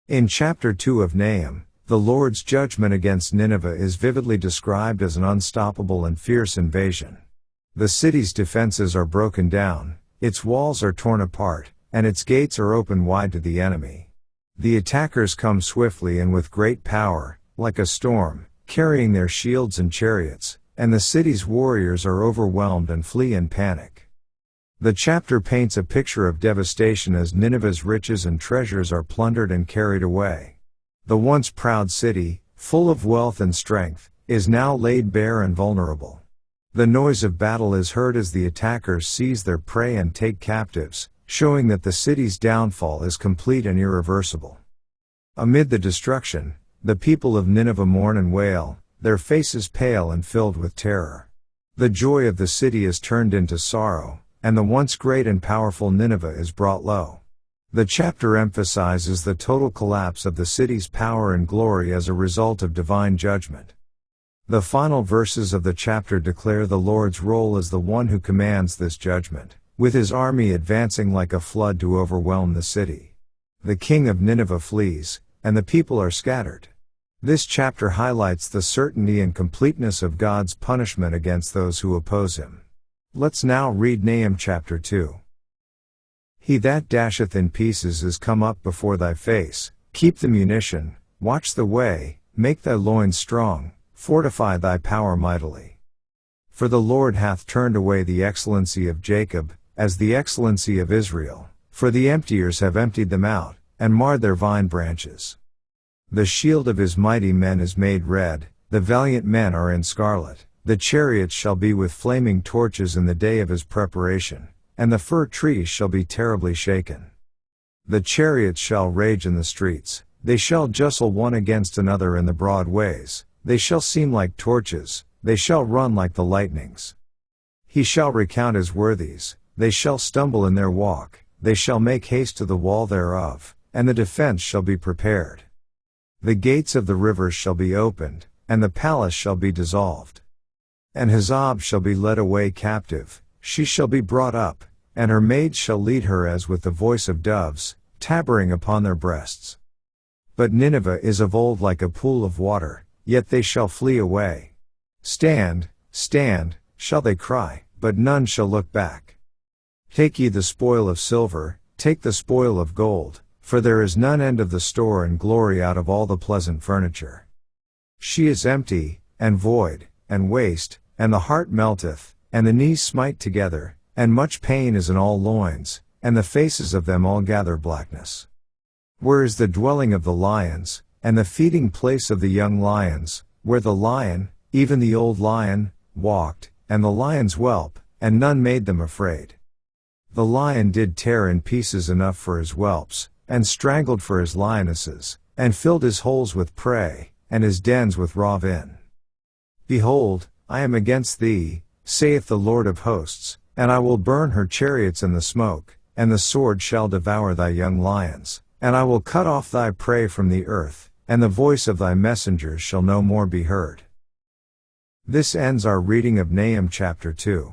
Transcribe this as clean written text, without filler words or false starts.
In chapter 2 of Nahum, the Lord's judgment against Nineveh is vividly described as an unstoppable and fierce invasion. The city's defenses are broken down, its walls are torn apart, and its gates are open wide to the enemy. The attackers come swiftly and with great power, like a storm, carrying their shields and chariots, and the city's warriors are overwhelmed and flee in panic. The chapter paints a picture of devastation as Nineveh's riches and treasures are plundered and carried away. The once proud city, full of wealth and strength, is now laid bare and vulnerable. The noise of battle is heard as the attackers seize their prey and take captives, showing that the city's downfall is complete and irreversible. Amid the destruction, the people of Nineveh mourn and wail, their faces pale and filled with terror. The joy of the city is turned into sorrow, and the once great and powerful Nineveh is brought low. The chapter emphasizes the total collapse of the city's power and glory as a result of divine judgment. The final verses of the chapter declare the Lord's role as the one who commands this judgment, with his army advancing like a flood to overwhelm the city. The king of Nineveh flees, and the people are scattered. This chapter highlights the certainty and completeness of God's punishment against those who oppose him. Let's now read Nahum chapter 2. He that dasheth in pieces is come up before thy face. Keep the munition, watch the way, make thy loins strong, fortify thy power mightily. For the Lord hath turned away the excellency of Jacob, as the excellency of Israel, for the emptiers have emptied them out, and marred their vine branches. The shield of his mighty men is made red, the valiant men are in scarlet. The chariots shall be with flaming torches in the day of his preparation, and the fir trees shall be terribly shaken. The chariots shall rage in the streets, they shall justle one against another in the broad ways, they shall seem like torches, they shall run like the lightnings. He shall recount his worthies, they shall stumble in their walk, they shall make haste to the wall thereof, and the defense shall be prepared. The gates of the rivers shall be opened, and the palace shall be dissolved. And Hazab shall be led away captive, she shall be brought up, and her maids shall lead her as with the voice of doves, tabering upon their breasts. But Nineveh is of old like a pool of water, yet they shall flee away. Stand, stand, shall they cry, but none shall look back. Take ye the spoil of silver, take the spoil of gold, for there is none end of the store and glory out of all the pleasant furniture. She is empty, and void, and waste, and the heart melteth, and the knees smite together, and much pain is in all loins, and the faces of them all gather blackness. Where is the dwelling of the lions, and the feeding place of the young lions, where the lion, even the old lion, walked, and the lion's whelp, and none made them afraid? The lion did tear in pieces enough for his whelps, and strangled for his lionesses, and filled his holes with prey, and his dens with raw vin. Behold, I am against thee, saith the Lord of hosts, and I will burn her chariots in the smoke, and the sword shall devour thy young lions, and I will cut off thy prey from the earth, and the voice of thy messengers shall no more be heard. This ends our reading of Nahum chapter 2.